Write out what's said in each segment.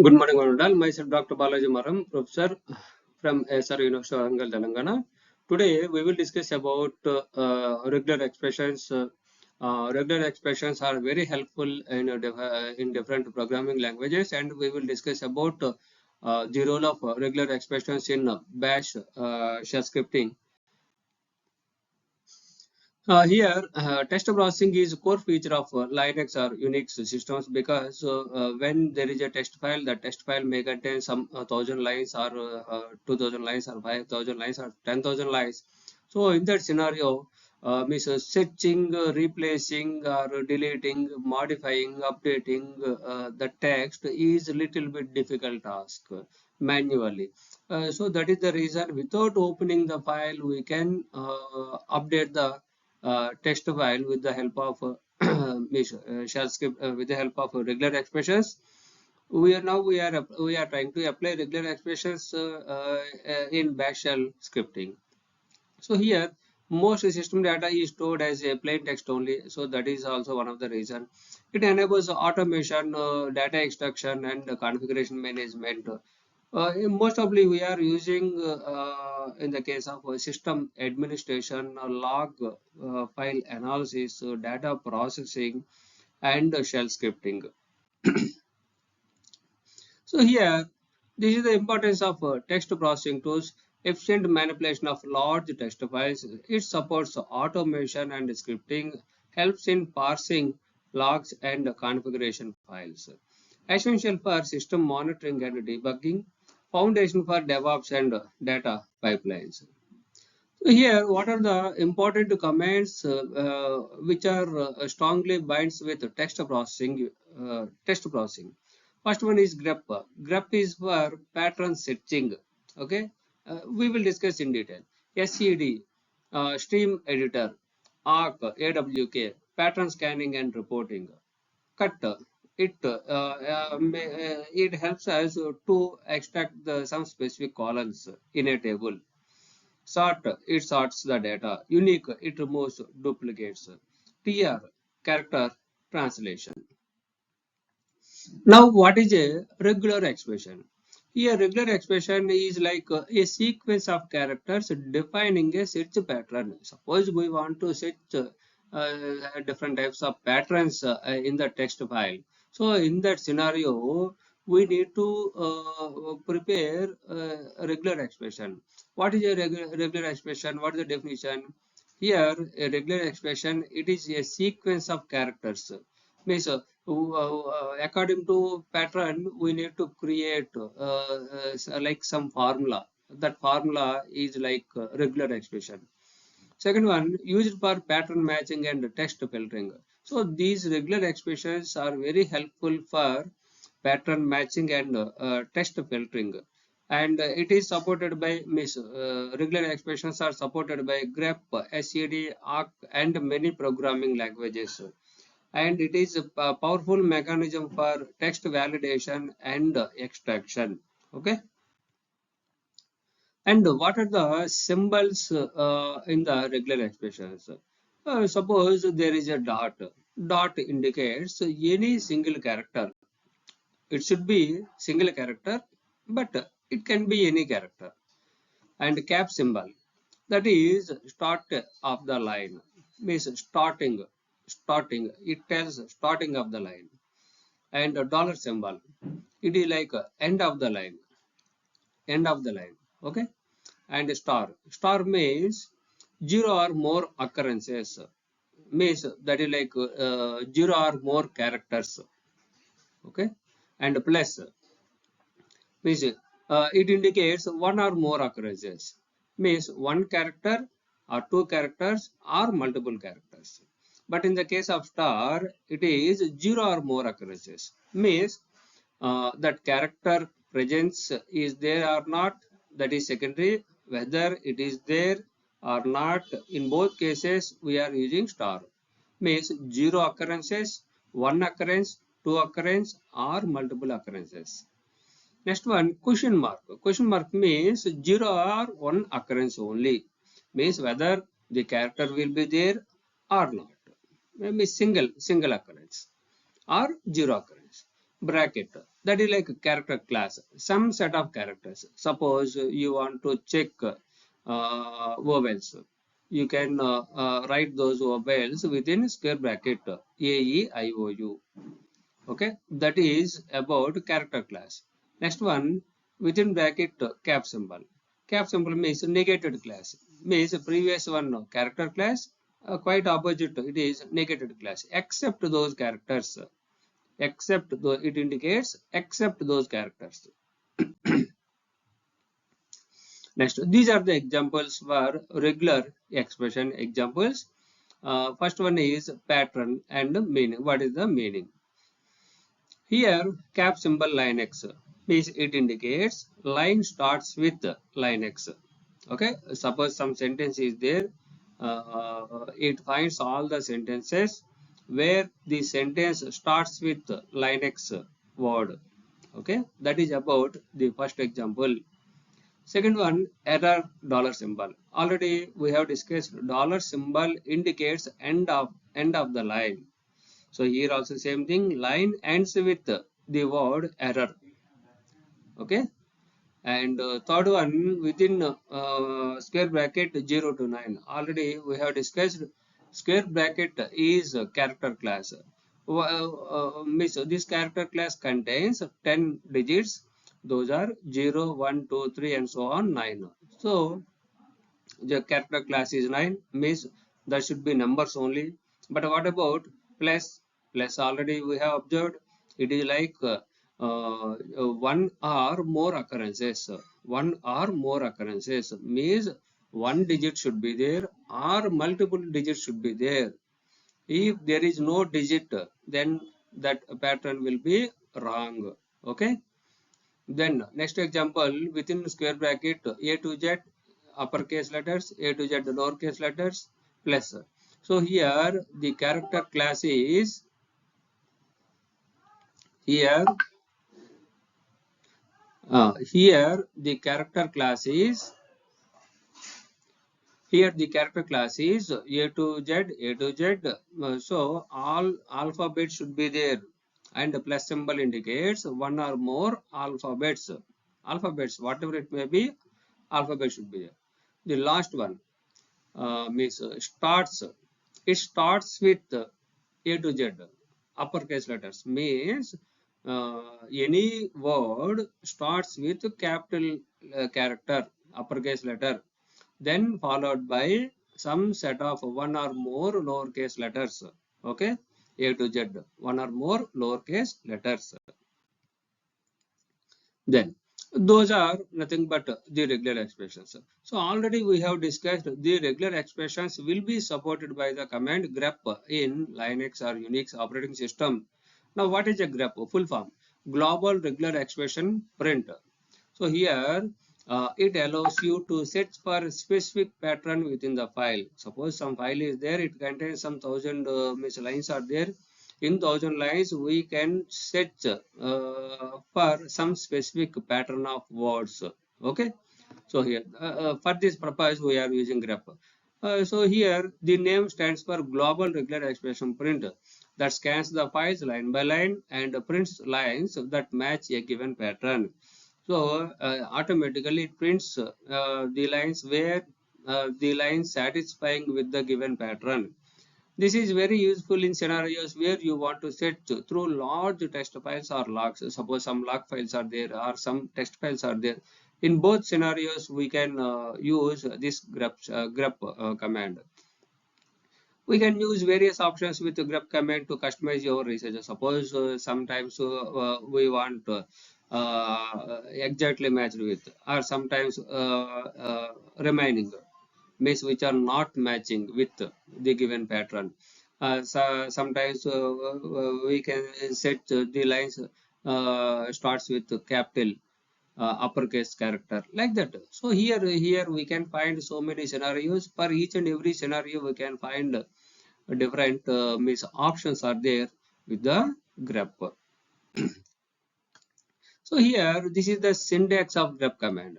Good morning, all. Myself, Dr. Balaji Maram, professor from SR University of Angal, Telangana. Today, we will discuss about regular expressions. Regular expressions are very helpful in different programming languages, and we will discuss about the role of regular expressions in Bash shell scripting. Here, test processing is a core feature of Linux or Unix systems because when there is a test file, the test file may contain some 1,000 lines or 2,000 lines or 5,000 lines or 10,000 lines. So in that scenario, means searching, replacing or deleting, modifying, updating the text is a little bit difficult task manually. So that is the reason without opening the file, we can update the text file with the help of shell script with the help of regular expressions. We are trying to apply regular expressions in bash shell scripting. So here most system data is stored as a plain text only, so that is also one of the reason. It enables automation, data extraction and configuration management. Most probably we are using in the case of system administration, log file analysis, data processing and shell scripting. So here, this is the importance of text processing tools, efficient manipulation of large text files. It supports automation and scripting, helps in parsing logs and configuration files. Essential for system monitoring and debugging, foundation for DevOps and data pipelines. So here, what are the important commands which are strongly binds with text processing? First one is Grep. Grep is for pattern searching. Okay, we will discuss in detail. SED, stream editor, ARC, AWK, pattern scanning and reporting. Cut, it helps us to extract some specific columns in a table. Sort, it sorts the data. Unique, it removes duplicates. TR, character translation. Now, what is a regular expression? Here, regular expression is like a sequence of characters defining a search pattern. Suppose we want to search different types of patterns in the text file. So, in that scenario, we need to prepare a regular expression. What is a regular expression? What is the definition? Here, a regular expression, it is a sequence of characters. Means, according to pattern, we need to create like some formula. That formula is like regular expression. Second one, used for pattern matching and text filtering. So these regular expressions are very helpful for pattern matching and text filtering. And it is supported by regular expressions are supported by Grep, SED, ARC, and many programming languages. And it is a powerful mechanism for text validation and extraction. Okay. And what are the symbols in the regular expressions? Suppose there is a dot. Dot indicates any single character. It should be single character, but it can be any character. And cap symbol, that is start of the line, means starting. It tells starting of the line. And a dollar symbol, it is like end of the line. Okay. And star means zero or more occurrences, means that is like zero or more characters. Okay. And plus means it indicates one or more occurrences, means one character or two characters or multiple characters. But in the case of star, it is zero or more occurrences, means that character presence is there or not, that is secondary. Whether it is there or not, in both cases we are using star, means zero occurrences, one occurrence, two occurrence or multiple occurrences. Next one, question mark. Question mark means zero or one occurrence only, means whether the character will be there or not. Maybe single occurrence or zero occurrence. bracket, that is like a character class, some set of characters. Suppose you want to check vowels, you can write those vowels within square bracket a, e, I, o, u. Okay, that is about character class. Next one, within bracket cap symbol. Cap symbol means negated class, means previous one character class, quite opposite, it is negated class, except those characters, except though it indicates except those characters. Next, these are the examples for regular expression examples. First one is pattern and meaning. What is the meaning? Here, cap symbol line X means it indicates line starts with line X. Okay, suppose some sentence is there, it finds all the sentences where the sentence starts with line X word. Okay, that is about the first example. Second one, error dollar symbol. Already we have discussed dollar symbol indicates end of the line. So here also same thing, line ends with the word error. Okay, and third one, within square bracket 0 to 9. Already we have discussed square bracket is a character class. Means this character class contains 10 digits. Those are 0, 1, 2, 3, and so on 9. So the character class is 9, means there should be numbers only. But what about plus? Plus already we have observed it is like one or more occurrences. One or more occurrences means one digit should be there or multiple digits should be there. If there is no digit, then that pattern will be wrong. Okay. Then next example, within square bracket A to Z uppercase letters, A to Z lowercase letters, plus. So here the character class is here. Here the character class is A to Z, A to Z. So all alphabets should be there, and the plus symbol indicates one or more alphabets. Alphabets, whatever it may be, alphabet should be there. The last one means starts. It starts with A to Z, uppercase letters. Means any word starts with capital character, uppercase letter, then followed by some set of one or more lowercase letters. Okay, A to Z, one or more lowercase letters. Then those are nothing but the regular expressions. So already we have discussed the regular expressions will be supported by the command grep in Linux or Unix operating system. Now what is a grep? Full form, global regular expression print. So here it allows you to search for a specific pattern within the file. Suppose some file is there, it contains some thousand lines are there. In thousand lines, we can search for some specific pattern of words. Okay. So here, for this purpose, we are using grep. So here, the name stands for Global Regular Expression Print that scans the files line by line and prints lines that match a given pattern. So automatically it prints the lines where the lines satisfying with the given pattern. This is very useful in scenarios where you want to search through large text files or logs. Suppose some log files are there or some text files are there. In both scenarios, we can use this grep command. We can use various options with the grep command to customize your research. Suppose sometimes we want exactly matched with, or sometimes remaining, means which are not matching with the given pattern. So sometimes we can set the lines starts with capital uppercase character, like that. So here we can find so many scenarios. For each and every scenario we can find different means options are there with the grep. So here, this is the syntax of grep command.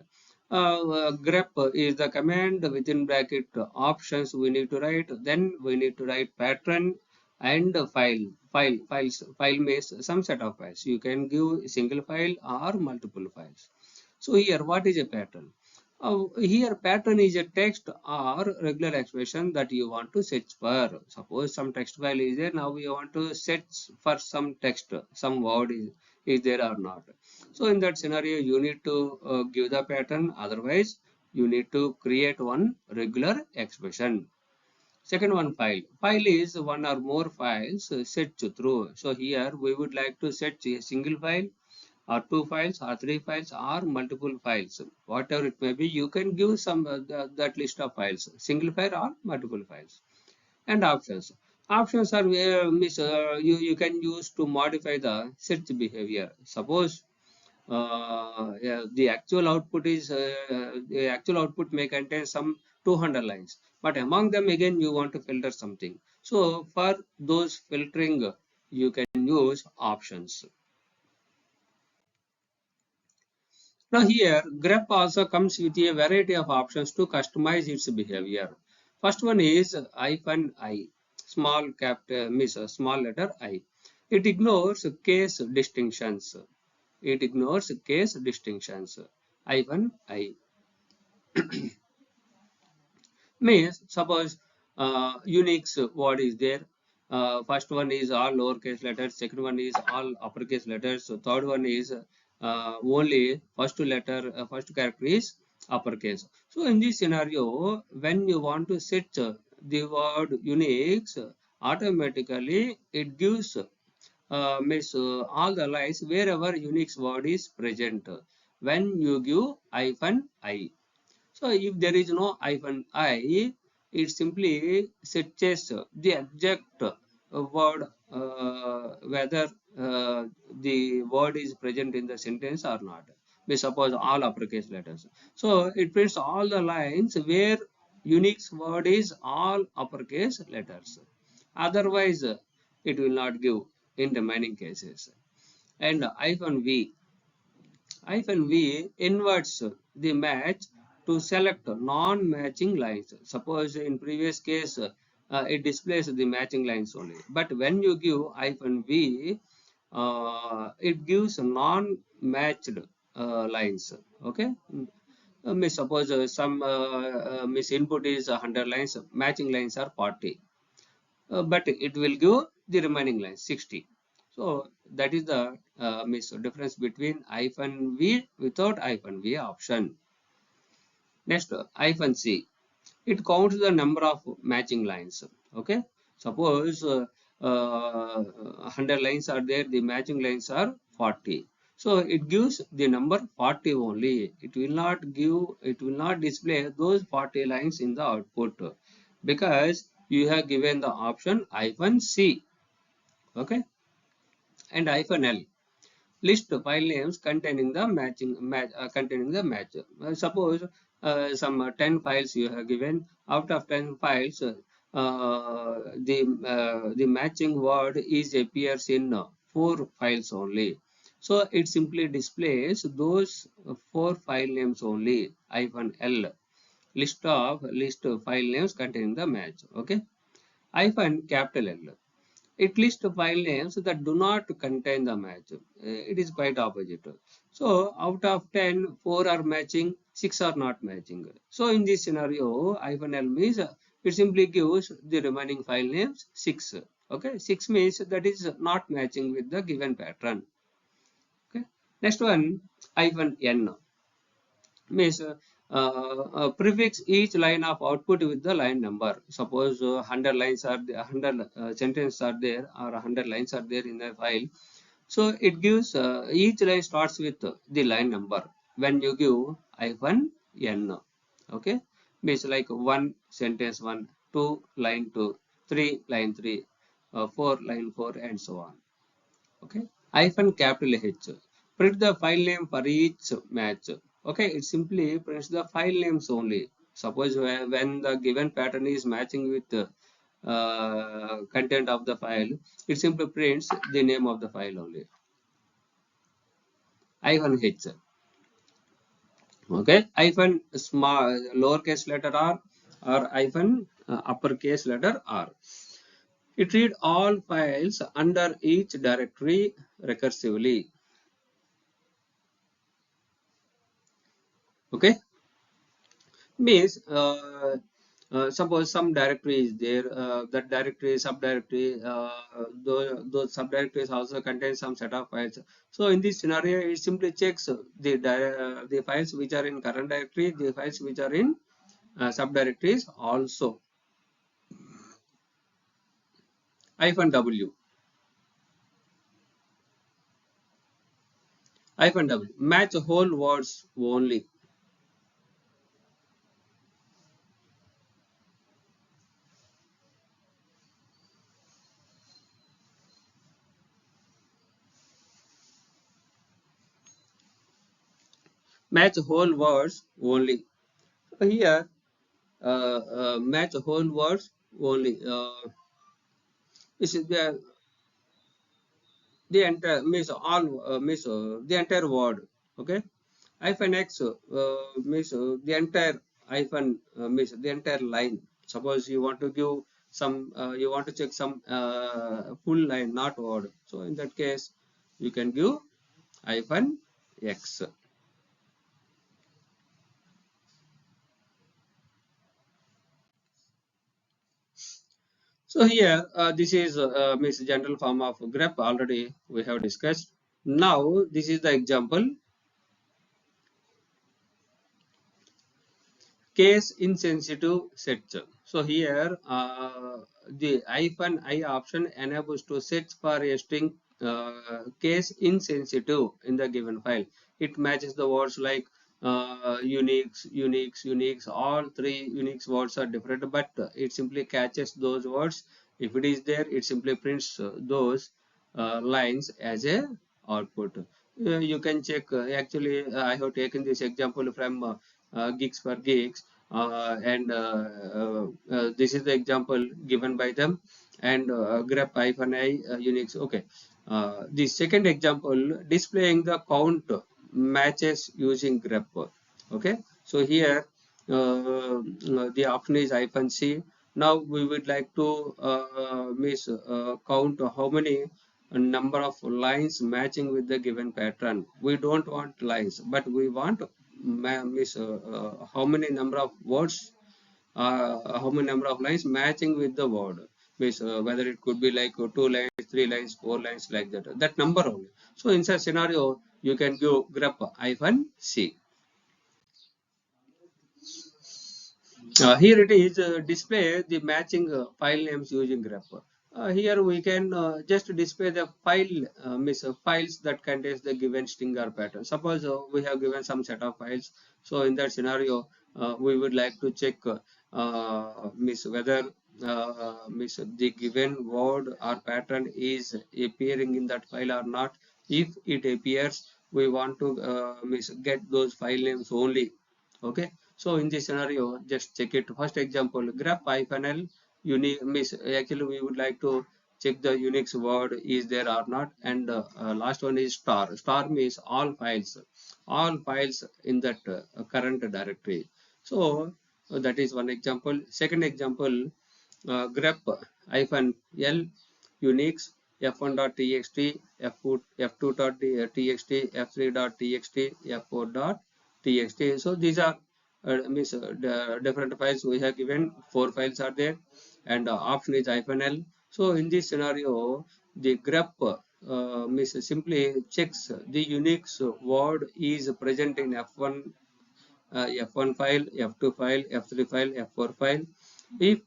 Grep is the command within bracket options we need to write. Then we need to write pattern. and file means some set of files. You can give single file or multiple files. So here what is a pattern? Here pattern is a text or regular expression that you want to search for. Suppose some text file is there, now you want to search for some text, some word is there or not. So in that scenario you need to give the pattern, otherwise you need to create one regular expression. Second one, file. File is one or more files search through. So here we would like to search a single file or two files or three files or multiple files. Whatever it may be, you can give some that list of files, single file or multiple files. And options. Options are where you can use to modify the search behavior. Suppose yeah, the actual output may contain some 200 lines, but among them again you want to filter something. So for those filtering you can use options. Now here grep also comes with a variety of options to customize its behavior. First one is hyphen I, small means small letter I. It ignores case distinctions. It ignores case distinctions. Hyphen I means suppose Unix word is there. First one is all lowercase letters, second one is all uppercase letters, so third one is only first character is uppercase. So in this scenario, when you want to set the word Unix, automatically it gives means all the lines wherever Unix word is present when you give hyphen I. So if there is no hyphen I, it simply searches the exact word whether the word is present in the sentence or not. We suppose all uppercase letters. So it prints all the lines where Unix word is all uppercase letters. Otherwise, it will not give in remaining cases. And hyphen V inverts the match to select non-matching lines. Suppose in previous case it displays the matching lines only, but when you give hyphen V, it gives non-matched lines. Okay, means suppose some means input is 100 lines, matching lines are 40, but it will give the remaining lines 60. So that is the difference between hyphen V without hyphen V option. Next, hyphen C. It counts the number of matching lines. Okay. Suppose 100 lines are there, the matching lines are 40. So it gives the number 40 only. It will not display those 40 lines in the output because you have given the option hyphen C. Okay. And hyphen L. List file names containing the match. Suppose some 10 files you have given. Out of 10 files, the matching word is appears in 4 files only. So it simply displays those 4 file names only. Hyphen L, list file names containing the match. Okay. Hyphen capital L, it lists file names that do not contain the match. It is quite opposite. So out of 10, 4 are matching, 6 are not matching. So in this scenario, hyphen L means it simply gives the remaining file names 6. Okay, 6 means that is not matching with the given pattern. Okay, next one, hyphen N means prefix each line of output with the line number. Suppose 100 lines are there, 100 sentences are there, or 100 lines are there in the file. So it gives each line starts with the line number when you give hyphen n. Okay, means like 1 sentence 1, 2 line 2, 3 line 3, 4 line 4, and so on. Okay, hyphen capital H, print the file name for each match. Okay, it simply prints the file names only. Suppose when the given pattern is matching with the content of the file, it simply prints the name of the file only. Hyphen H. Okay, hyphen small lowercase letter r or hyphen uppercase letter r. It read all files under each directory recursively. Okay, means suppose some directory is there, that directory subdirectory, those subdirectories also contain some set of files. So in this scenario, it simply checks the files which are in current directory, the files which are in subdirectories also. -w -w match whole words only. Match whole words only. Here, match whole words only. This is the entire means all means the entire word. Okay, hyphen x means the entire hyphen means the entire line. Suppose you want to give some you want to check some full line, not word. So in that case, you can give hyphen x. So here, this is means general form of grep. Already we have discussed. Now this is the example. Case insensitive search. So here, the hyphen I option enables to search for a string case insensitive in the given file. It matches the words like Unix, Unix, Unix. All three Unix words are different, but it simply catches those words. If it is there, it simply prints those lines as a output. You can check. Actually, I have taken this example from gigs for gigs, and this is the example given by them, and grep hyphen I Unix. Okay, the second example displaying the count matches using grep. Okay, so here the option is hyphen C. Now we would like to count how many number of lines matching with the given pattern. We don't want lines, but we want how many number of words, how many number of lines matching with the word. Means whether it could be like 2 lines, 3 lines, 4 lines, like that. That number only. So in such scenario, you can give grep hyphen C. Here it is display the matching file names using grep. Here we can just display the file files that contains the given string or pattern. Suppose we have given some set of files. So in that scenario, we would like to check whether the given word or pattern is appearing in that file or not. If it appears, we want to get those file names only. Okay, so in this scenario, just check it. First example, grep hyphen L unique miss. Actually, we would like to check the Unix word is there or not. And last one is star. Star means all files in that current directory. So that is one example. Second example, grep hyphen L Unix f1.txt, f2.txt, f3.txt, f4.txt. So these are the different files we have given. 4 files are there, and option is hyphen L. So in this scenario, the grep simply checks the Unix word is present in F1 file, F2 file, F3 file, F4 file. If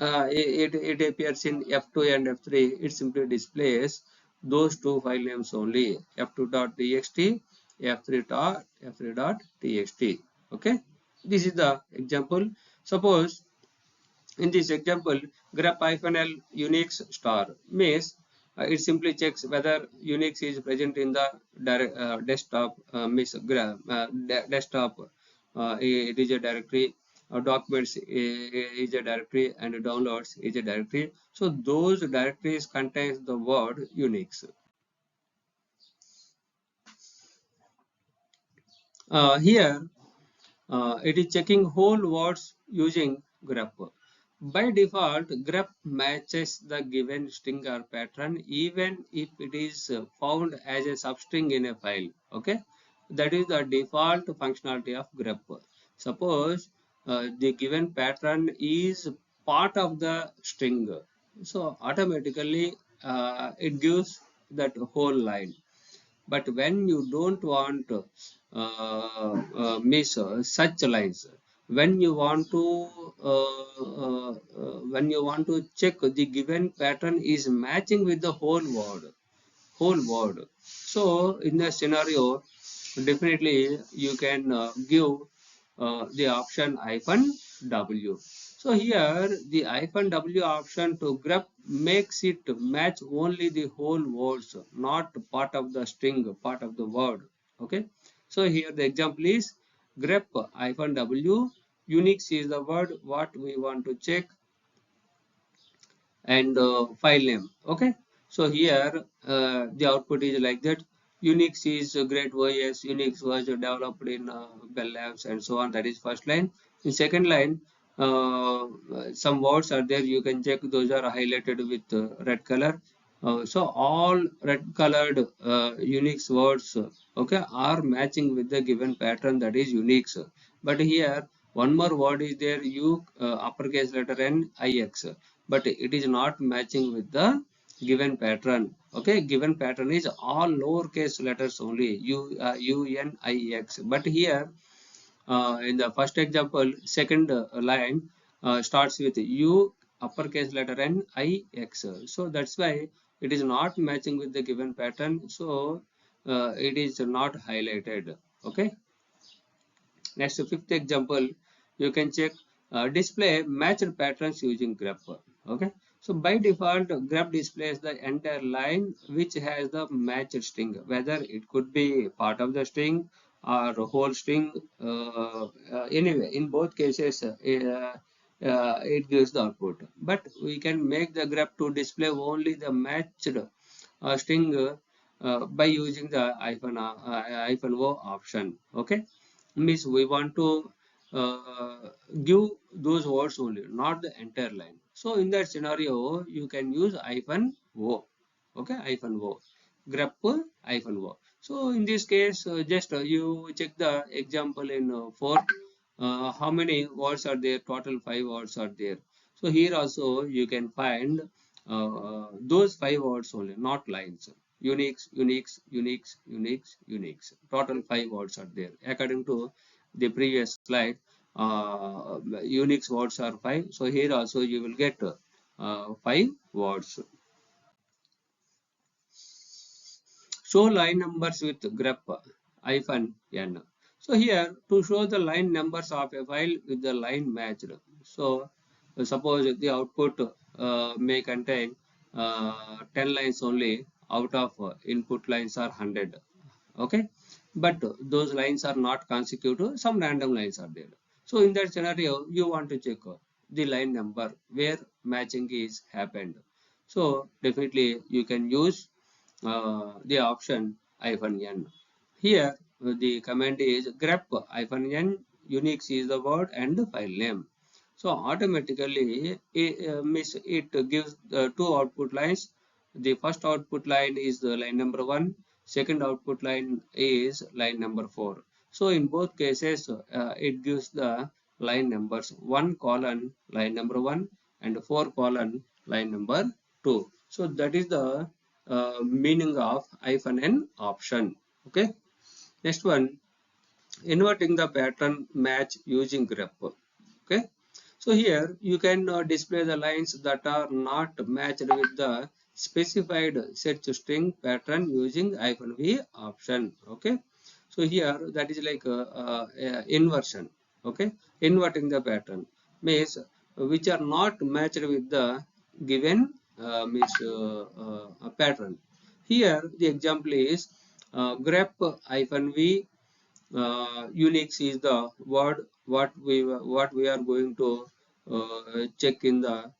it appears in F2 and F3, it simply displays those two file names only, f2.txt, f3.txt. Okay, this is the example. Suppose in this example, grep hyphen L Unix star means it simply checks whether Unix is present in the desktop, desktop. It is a directory. Documents is a directory, and downloads is a directory. So those directories contains the word Unix. Here it is checking whole words using grep. By default, grep matches the given string or pattern even if it is found as a substring in a file. Okay, that is the default functionality of grep. Suppose the given pattern is part of the string, so automatically it gives that whole line. But when you don't want miss such lines, when you want to check the given pattern is matching with the whole word. So in the scenario, definitely you can give the option hyphen W. So here the hyphen W option to grep makes it match only the whole words, not part of the string, part of the word. Okay. So here the example is grep hyphen W. Unix is the word what we want to check, and file name. Okay, so here the output is like that. Unix is great OS. Unix was developed in Bell Labs and so on. That is first line. In second line, some words are there, you can check, those are highlighted with red color. So all red colored Unix words, okay, are matching with the given pattern, that is Unix. But here one more word is there, U, uppercase letter N, IX, but it is not matching with the given pattern. Okay, given pattern is all lowercase letters only, UNIX. But here in the first example, second line starts with U, uppercase letter N, IX. So that's why it is not matching with the given pattern, so it is not highlighted. Okay, next, fifth example, you can check display matched patterns using grep. Okay, so by default, grep displays the entire line which has the matched string, whether it could be part of the string or a whole string. Anyway, in both cases, it gives the output. But we can make the grep to display only the matched string by using the hyphen O option. Okay, means we want to give those words only, not the entire line. So in that scenario, you can use hyphen O. Okay, hyphen O, grep hyphen O. So in this case, just you check the example in 4. How many words are there? Total 5 words are there. So here also you can find those 5 words only, not lines. Unix, Unix, Unix, Unix, Unix. Total 5 words are there. According to the previous slide, Unix words are 5. So here also you will get 5 words. Show line numbers with grep hyphen n. So here, to show the line numbers of a file with the line matched. So suppose the output may contain 10 lines only, out of input lines are 100. Okay, but those lines are not consecutive, some random lines are there. So in that scenario, you want to check the line number where matching is happened. So definitely you can use the option hyphen n. Here the command is grep hyphen n, Unix is the word and file name. So automatically it gives two output lines. The first output line is the line number 1, second output line is line number 4. So in both cases it gives the line numbers 1 colon line number 1 and 4 colon line number 2. So that is the meaning of hyphen n option. Okay, next one, inverting the pattern match using grep. Okay, so here you can display the lines that are not matched with the specified search string pattern using hyphen v option. Okay, so here that is like inversion. Okay, inverting the pattern means which are not matched with the given pattern. Here the example is grep hyphen v Unix is the word what we are going to check in the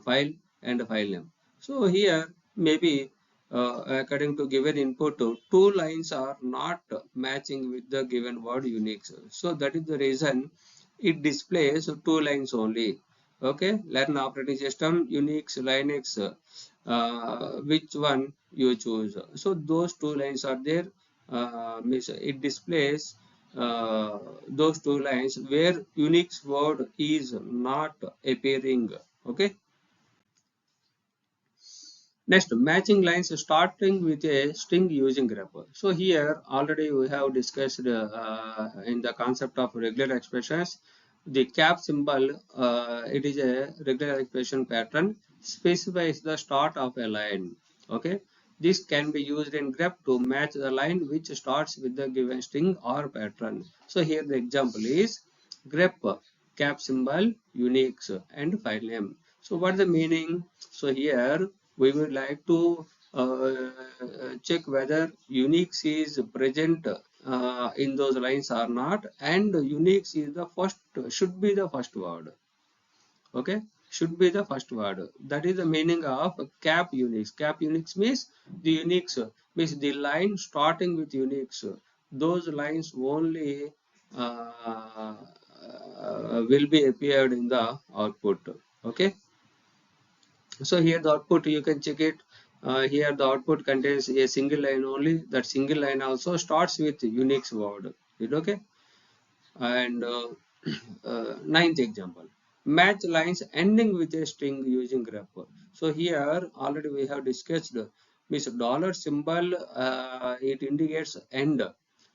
file and file name. So here maybe according to given input, two lines are not matching with the given word Unix. So that is the reason it displays two lines only. Okay, learn operating system, Unix, Linux, which one you choose. So those two lines are there. Means it displays those two lines where Unix word is not appearing. Okay. Next, matching lines starting with a string using grep. So here already we have discussed in the concept of regular expressions. The cap symbol, it is a regular expression pattern, specifies the start of a line. Okay, this can be used in grep to match the line which starts with the given string or pattern. So here the example is grep cap symbol Unix and file name. So what is the meaning? So here we would like to check whether Unix is present in those lines or not, and Unix is the first, should be the first word. Okay, should be the first word. That is the meaning of cap Unix. Cap Unix means the Unix means the line starting with Unix. Those lines only will be appeared in the output. Okay. So here the output you can check it. Here the output contains a single line only. That single line also starts with Unix word. Is it okay? And ninth example, match lines ending with a string using grep. So here already we have discussed, means dollar symbol, it indicates end.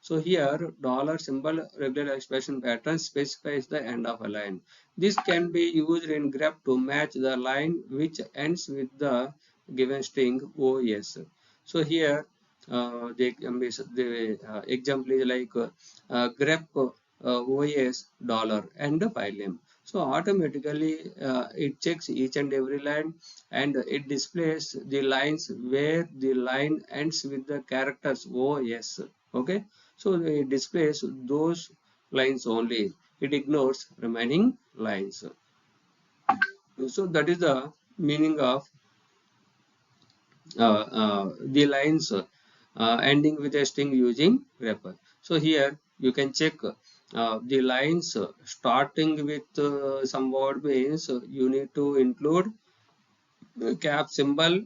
So here dollar symbol regular expression pattern specifies the end of a line. This can be used in grep to match the line which ends with the given string OS. So here the example is like grep OS dollar and the file name. So automatically it checks each and every line, and it displays the lines where the line ends with the characters OS. Okay, so it displays those lines only. It ignores remaining lines. So that is the meaning of the lines ending with a string using grep. So here you can check the lines starting with some word means you need to include cap symbol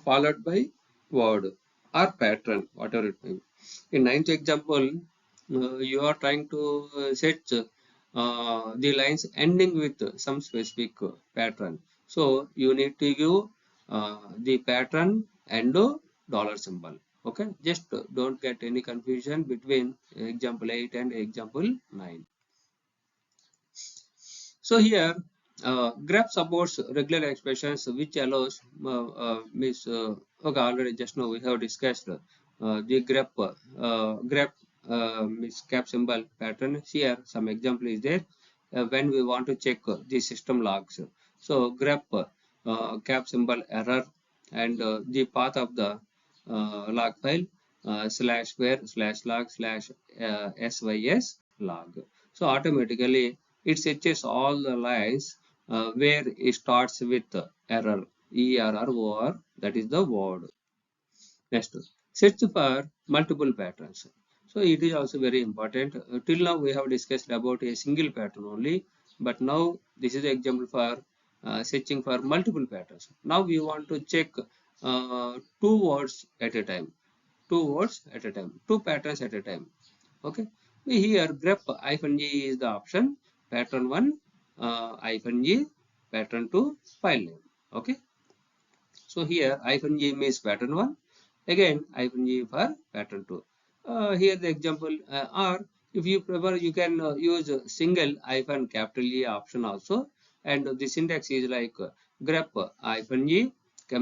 followed by word or pattern, whatever it may be. In ninth example, you are trying to set the lines ending with some specific pattern. So you need to give the pattern and dollar symbol. Okay, just don't get any confusion between example 8 and example 9. So here, grep supports regular expressions which allows means okay, already just now we have discussed the grep means cap symbol pattern. Here some example is there when we want to check the system logs. So grep cap symbol error and the path of the log file slash where slash log slash sys log. So automatically it searches all the lines where it starts with error, error or that is the word. Next, search for multiple patterns. So it is also very important. Till now we have discussed about a single pattern only, but now this is the example for searching for multiple patterns. Now we want to check two words at a time, two words at a time, two patterns at a time. Okay, here grep -g is the option, pattern 1 -g, pattern 2 file name. Okay, so here -g means pattern 1, again -g for pattern 2. Here the example, or if you prefer you can use single hyphen capital E option also, and the syntax is like grep -g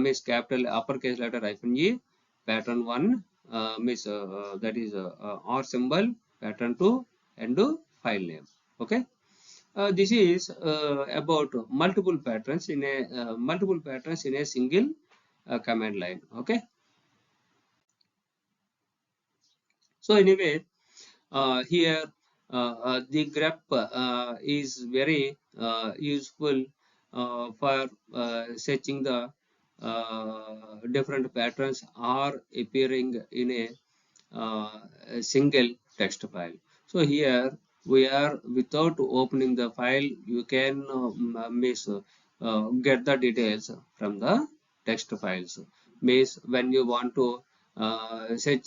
means capital uppercase letter -e, pattern 1 means that is R symbol, pattern 2 and file name. Okay, this is about multiple patterns in a single command line. Okay, so anyway, here the grep is very useful for searching the different patterns are appearing in a single text file. So here we are without opening the file, you can get the details from the text files. Means when you want to search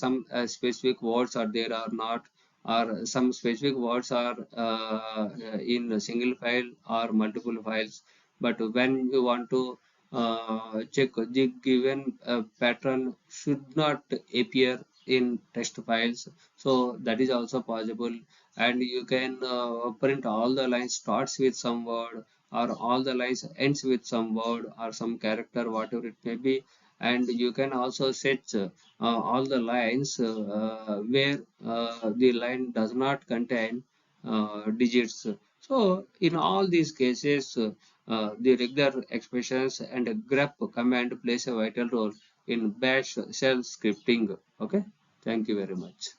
some specific words are there or not, or some specific words are in a single file or multiple files, but when you want to check the given pattern should not appear in text files, so that is also possible. And you can print all the lines starts with some word, or all the lines ends with some word or some character, whatever it may be. And you can also set all the lines where the line does not contain digits. So in all these cases, the regular expressions and a grep command plays a vital role in bash shell scripting. Okay, thank you very much.